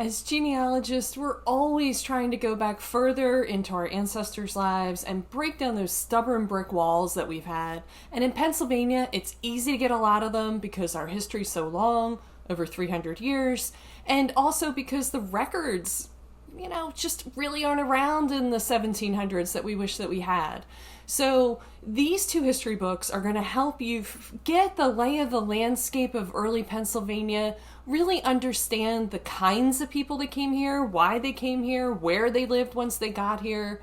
As genealogists, we're always trying to go back further into our ancestors' lives and break down those stubborn brick walls that we've had. And in Pennsylvania, it's easy to get a lot of them because our history's so long, over 300 years, and also because the records, just really aren't around in the 1700s that we wish that we had. So these two history books are going to help you get the lay of the landscape of early Pennsylvania, really understand the kinds of people that came here, why they came here, where they lived once they got here.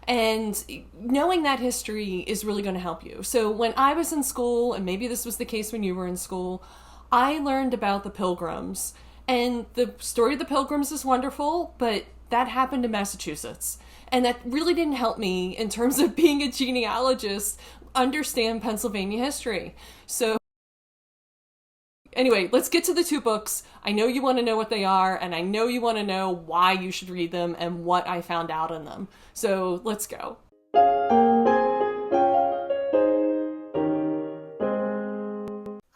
And knowing that history is really going to help you. So when I was in school, and maybe this was the case when you were in school, I learned about the Pilgrims. And the story of the Pilgrims is wonderful, but that happened in Massachusetts. And that really didn't help me in terms of being a genealogist understand Pennsylvania history. So anyway, let's get to the two books. I know you want to know what they are, and I know you want to know why you should read them and what I found out in them. So let's go.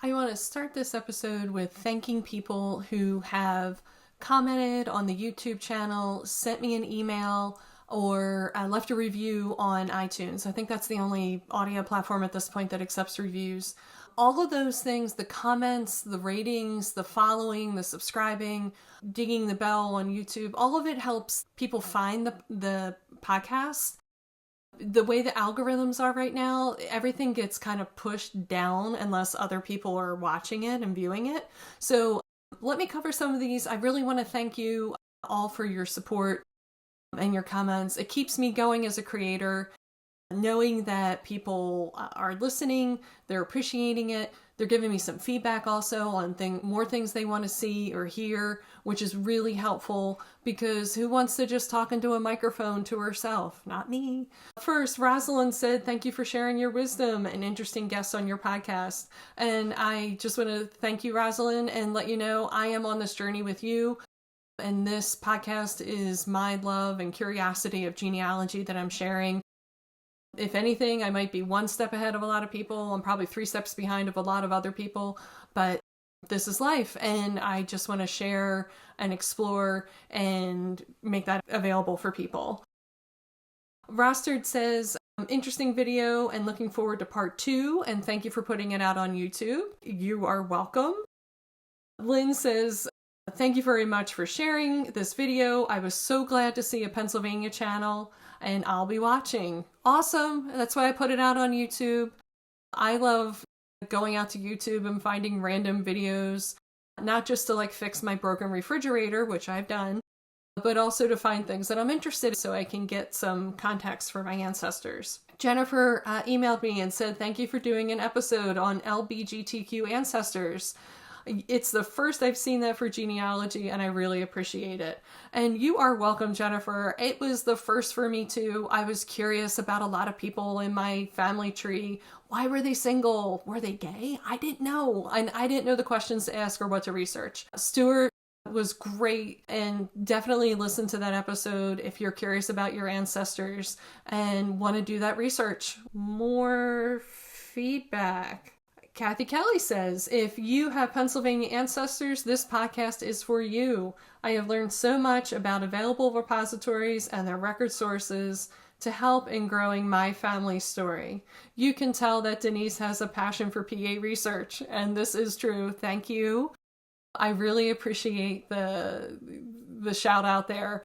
I want to start this episode with thanking people who have commented on the YouTube channel, sent me an email, or left a review on iTunes. I think that's the only audio platform at this point that accepts reviews. All of those things, the comments, the ratings, the following, the subscribing, dinging the bell on YouTube, all of it helps people find the podcast. The way the algorithms are right now, everything gets kind of pushed down unless other people are watching it and viewing it. So let me cover some of these. I really want to thank you all for your support and your comments. It keeps me going as a creator, knowing that people are listening, they're appreciating it, they're giving me some feedback also on more things they want to see or hear, which is really helpful because who wants to just talk into a microphone to herself? Not me. First, Rosalind said, thank you for sharing your wisdom and interesting guests on your podcast. And I just want to thank you, Rosalind, and let you know I am on this journey with you. And this podcast is my love and curiosity of genealogy that I'm sharing. If anything, I might be one step ahead of a lot of people. I'm probably 3 steps behind of a lot of other people, but this is life. And I just want to share and explore and make that available for people. Rosterd says, interesting video and looking forward to part 2. And thank you for putting it out on YouTube. You are welcome. Lynn says, thank you very much for sharing this video. I was so glad to see a Pennsylvania channel and I'll be watching. Awesome. That's why I put it out on YouTube. I love going out to YouTube and finding random videos, not just to fix my broken refrigerator, which I've done, but also to find things that I'm interested in so I can get some context for my ancestors. Jennifer emailed me and said, thank you for doing an episode on LGBTQ ancestors. It's the first I've seen that for genealogy, and I really appreciate it. And you are welcome, Jennifer. It was the first for me, too. I was curious about a lot of people in my family tree. Why were they single? Were they gay? I didn't know. And I didn't know the questions to ask or what to research. Stuart was great, and definitely listen to that episode if you're curious about your ancestors and want to do that research. More feedback. Kathy Kelly says, if you have Pennsylvania ancestors, this podcast is for you. I have learned so much about available repositories and their record sources to help in growing my family story. You can tell that Denise has a passion for PA research, and this is true. Thank you. I really appreciate the shout out there.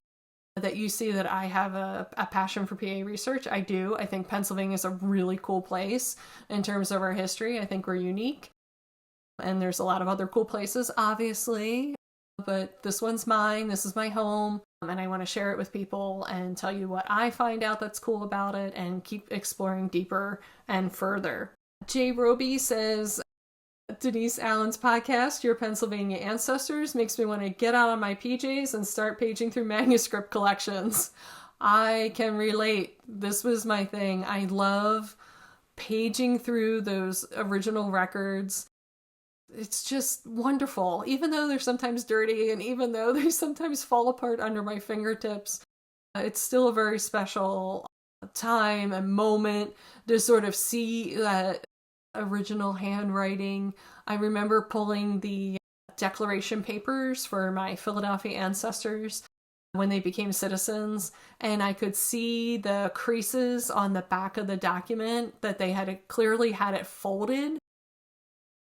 That you see that I have a passion for PA research. I do. I think Pennsylvania is a really cool place in terms of our history. I think we're unique. And there's a lot of other cool places, obviously. But this one's mine. This is my home. And I want to share it with people and tell you what I find out that's cool about it and keep exploring deeper and further. Jay Roby says, Denise Allen's podcast, Your Pennsylvania Ancestors, makes me want to get out on my PJs and start paging through manuscript collections. I can relate. This was my thing. I love paging through those original records. It's just wonderful. Even though they're sometimes dirty and even though they sometimes fall apart under my fingertips, it's still a very special time and moment to sort of see that original handwriting. I remember pulling the declaration papers for my Philadelphia ancestors when they became citizens, and I could see the creases on the back of the document that they had clearly had it folded,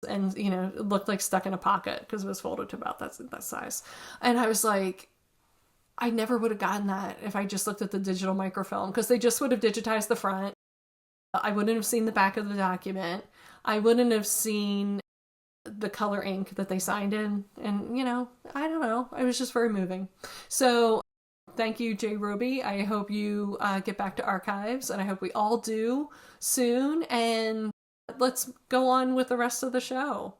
and it looked like stuck in a pocket because it was folded to about that size. And I was like, I never would have gotten that if I just looked at the digital microfilm, because they just would have digitized the front. I wouldn't have seen the back of the document. I wouldn't have seen the color ink that they signed in. And, I don't know. It was just very moving. So thank you, Jay Roby. I hope you get back to archives, and I hope we all do soon. And let's go on with the rest of the show.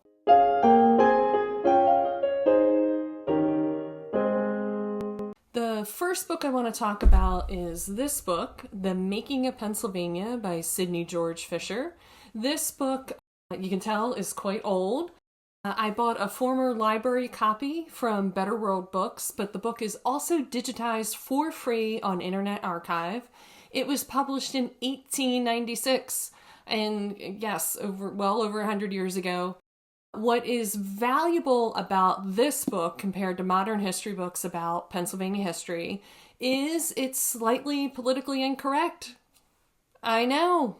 The first book I want to talk about is this book, The Making of Pennsylvania by Sidney George Fisher. This book, you can tell, is quite old. I bought a former library copy from Better World Books, but the book is also digitized for free on Internet Archive. It was published in 1896, and yes, well over 100 years ago. What is valuable about this book compared to modern history books about Pennsylvania history is it's slightly politically incorrect. I know.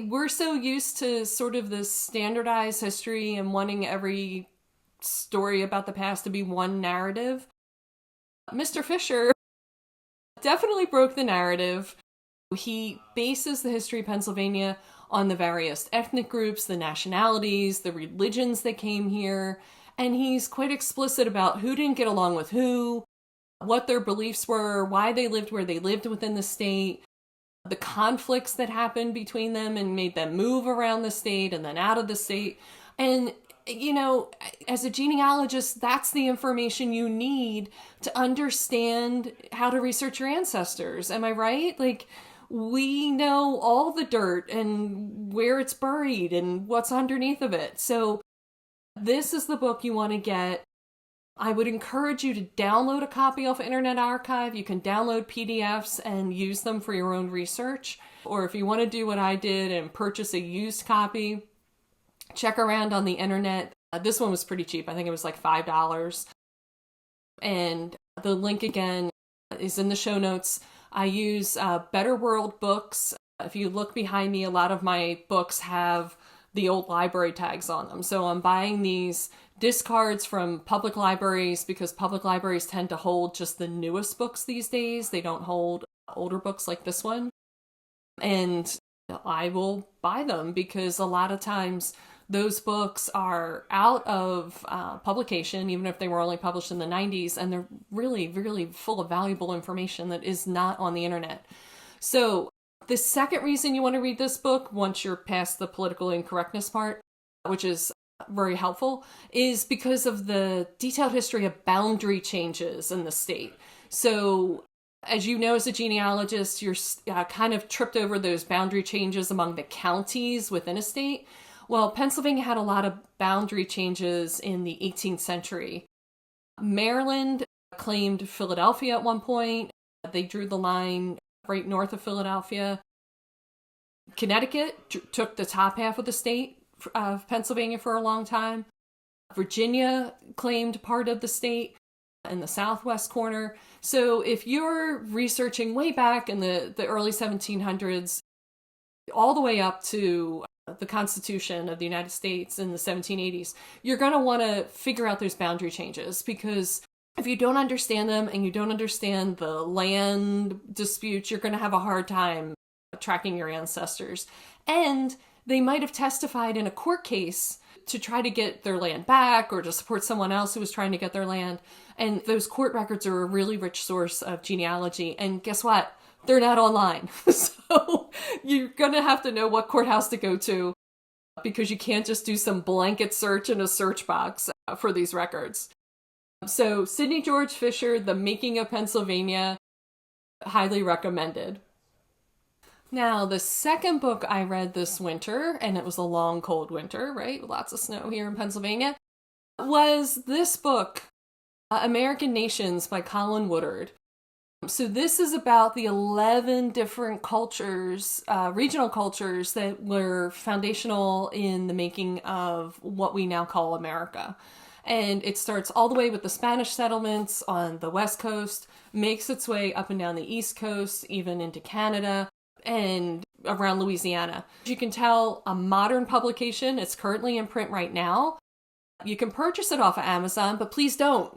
We're so used to sort of this standardized history and wanting every story about the past to be one narrative. Mr. Fisher definitely broke the narrative. He bases the history of Pennsylvania on the various ethnic groups, the nationalities, the religions that came here, and he's quite explicit about who didn't get along with who, what their beliefs were, why they lived where they lived within the state, the conflicts that happened between them and made them move around the state and then out of the state. And, as a genealogist, that's the information you need to understand how to research your ancestors. Am I right? Like, we know all the dirt and where it's buried and what's underneath of it. So this is the book you want to get. I would encourage you to download a copy off Internet Archive. You can download PDFs and use them for your own research. Or if you want to do what I did and purchase a used copy, check around on the internet. This one was pretty cheap. I think it was like $5. And the link again is in the show notes. I use Better World Books. If you look behind me, a lot of my books have the old library tags on them. So I'm buying these discards from public libraries because public libraries tend to hold just the newest books these days. They don't hold older books like this one. And I will buy them because a lot of times those books are out of publication, even if they were only published in the 90s, and they're really, really full of valuable information that is not on the internet. So the second reason you want to read this book, once you're past the political incorrectness part, which is very helpful, is because of the detailed history of boundary changes in the state. So as you know, as a genealogist, you're kind of tripped over those boundary changes among the counties within a state. Well, Pennsylvania had a lot of boundary changes in the 18th century. Maryland claimed Philadelphia at one point. They drew the line right north of Philadelphia. Connecticut took the top half of the state of Pennsylvania for a long time. Virginia claimed part of the state in the southwest corner. So if you're researching way back in the early 1700s, all the way up to the Constitution of the United States in the 1780s, you're going to want to figure out those boundary changes, because if you don't understand them and you don't understand the land disputes, you're going to have a hard time tracking your ancestors. And they might have testified in a court case to try to get their land back or to support someone else who was trying to get their land. And those court records are a really rich source of genealogy. And guess what? They're not online. So you're going to have to know what courthouse to go to, because you can't just do some blanket search in a search box for these records. So Sidney George Fisher, The Making of Pennsylvania, highly recommended. Now, the second book I read this winter, and it was a long, cold winter, right? Lots of snow here in Pennsylvania, was this book, American Nations by Colin Woodward. So this is about the 11 different cultures, regional cultures that were foundational in the making of what we now call America. And it starts all the way with the Spanish settlements on the West Coast, makes its way up and down the East Coast, even into Canada, and around Louisiana. As you can tell, a modern publication. It's currently in print right now. You can purchase it off of Amazon, but please don't.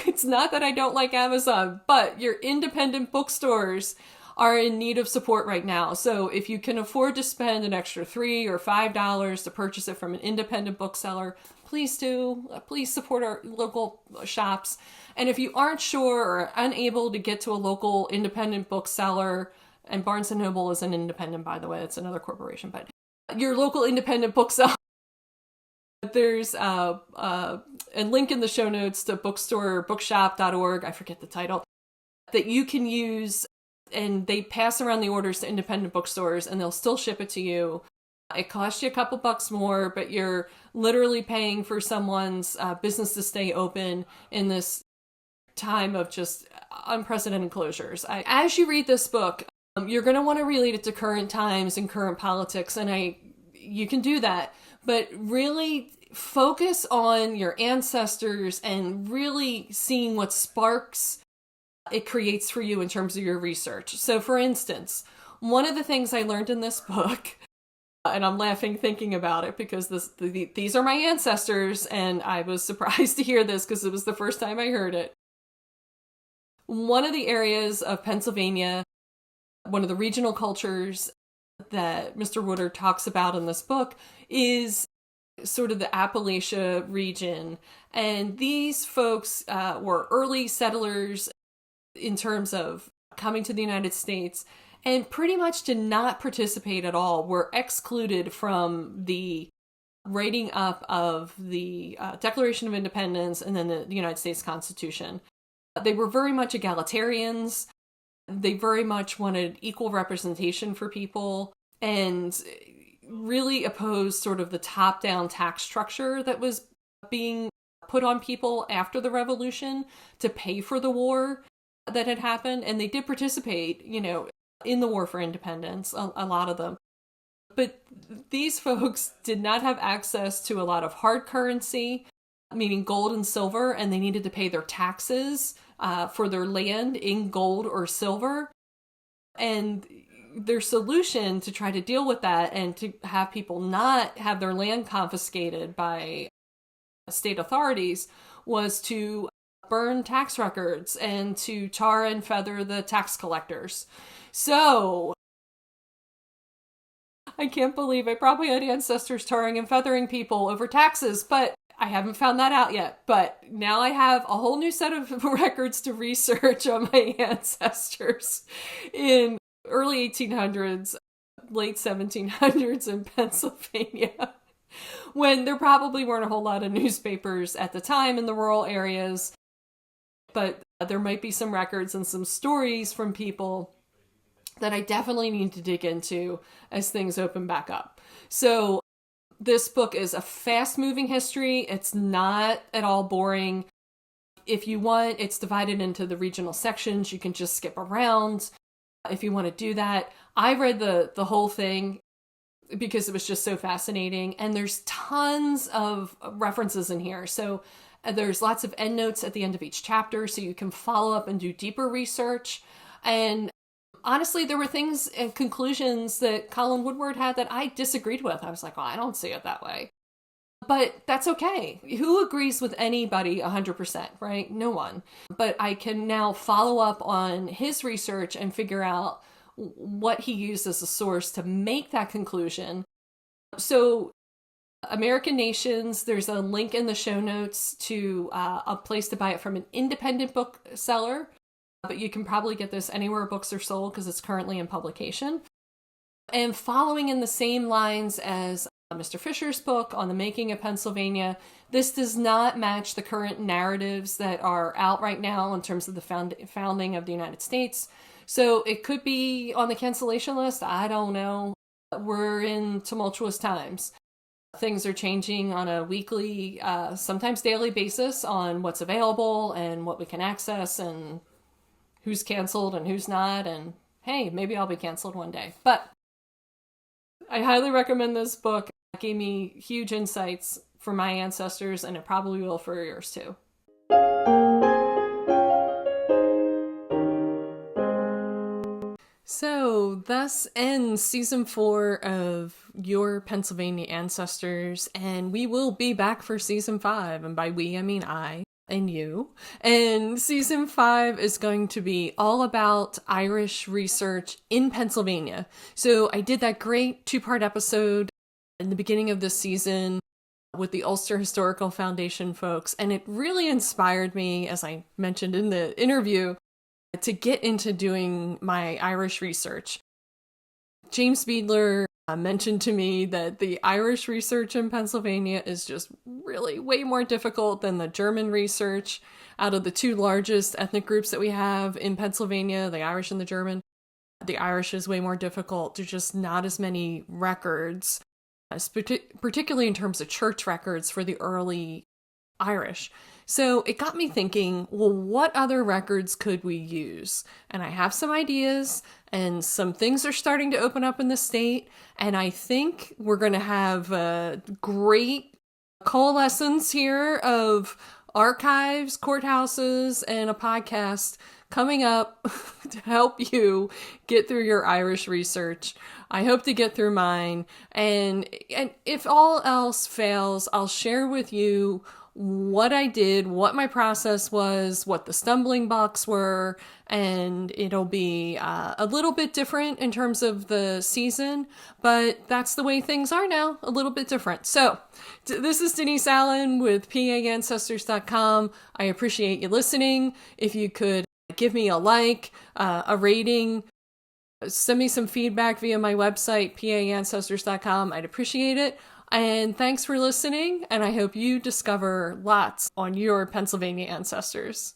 It's not that I don't like Amazon, but your independent bookstores are in need of support right now. So if you can afford to spend an extra $3 or $5 to purchase it from an independent bookseller, please do. Please support our local shops. And if you aren't sure or unable to get to a local independent bookseller, and Barnes & Noble is an independent, by the way, it's another corporation, but your local independent bookseller, there's a link in the show notes to bookstore or bookshop.org, I forget the title, that you can use, and they pass around the orders to independent bookstores and they'll still ship it to you. It costs you a couple bucks more, but you're literally paying for someone's business to stay open in this time of just unprecedented closures. As you read this book, you're going to want to relate it to current times and current politics, and you can do that, but really focus on your ancestors and really seeing what sparks it creates for you in terms of your research. So for instance, one of the things I learned in this book, and I'm laughing thinking about it because these are my ancestors, and I was surprised to hear this because it was the first time I heard it. One of the areas of Pennsylvania, one of the regional cultures that Mr. Woodward talks about in this book is sort of the Appalachia region. And these folks were early settlers in terms of coming to the United States and pretty much did not participate at all, were excluded from the writing up of the Declaration of Independence and then the United States Constitution. They were very much egalitarians. They very much wanted equal representation for people and really opposed sort of the top-down tax structure that was being put on people after the Revolution to pay for the war that had happened. And they did participate, in the war for independence, a lot of them. But these folks did not have access to a lot of hard currency, meaning gold and silver, and they needed to pay their taxes for their land in gold or silver. And their solution to try to deal with that and to have people not have their land confiscated by state authorities was to burn tax records and to tar and feather the tax collectors. So I can't believe I probably had ancestors tarring and feathering people over taxes, but I haven't found that out yet. But now I have a whole new set of records to research on my ancestors in early 1800s, late 1700s in Pennsylvania, when there probably weren't a whole lot of newspapers at the time in the rural areas. But there might be some records and some stories from people that I definitely need to dig into as things open back up. So this book is a fast-moving history. It's not at all boring. If you want, it's divided into the regional sections. You can just skip around if you want to do that. I read the whole thing because it was just so fascinating. And there's tons of references in here. So there's lots of endnotes at the end of each chapter so you can follow up and do deeper research. And honestly, there were things and conclusions that Colin Woodward had that I disagreed with. I was like, well, I don't see it that way. But that's okay. Who agrees with anybody 100%, right? No one. But I can now follow up on his research and figure out what he used as a source to make that conclusion. So American Nations, there's a link in the show notes to a place to buy it from an independent bookseller. But you can probably get this anywhere books are sold because it's currently in publication. And following in the same lines as Mr. Fisher's book on the making of Pennsylvania, this does not match the current narratives that are out right now in terms of the founding of the United States. So it could be on the cancellation list. I don't know. We're in tumultuous times. Things are changing on a weekly, sometimes daily basis on what's available and what we can access and who's canceled and who's not, and hey, maybe I'll be canceled one day. But I highly recommend this book. It gave me huge insights for my ancestors, and it probably will for yours too. So, thus ends season 4 of Your Pennsylvania Ancestors, and we will be back for season 5, and by we, I mean I and you. And season 5 is going to be all about Irish research in Pennsylvania. So, I did that great 2-part episode in the beginning of this season with the Ulster Historical Foundation folks, and it really inspired me, as I mentioned in the interview, to get into doing my Irish research. James Beadler mentioned to me that the Irish research in Pennsylvania is just really way more difficult than the German research. Out of the 2 largest ethnic groups that we have in Pennsylvania, the Irish and the German, the Irish is way more difficult. There's just not as many records, particularly in terms of church records for the early Irish. So it got me thinking, well, what other records could we use? And I have some ideas, and some things are starting to open up in the state, and I think we're going to have a great coalescence here of archives, courthouses, and a podcast coming up to help you get through your Irish research. I hope to get through mine, and if all else fails, I'll share with you what I did, what my process was, what the stumbling blocks were, and it'll be a little bit different in terms of the season, but that's the way things are now, a little bit different. So, this is Denise Allen with PAAncestors.com. I appreciate you listening. If you could give me a like, a rating, send me some feedback via my website, PAAncestors.com. I'd appreciate it. And thanks for listening, and I hope you discover lots on your Pennsylvania ancestors.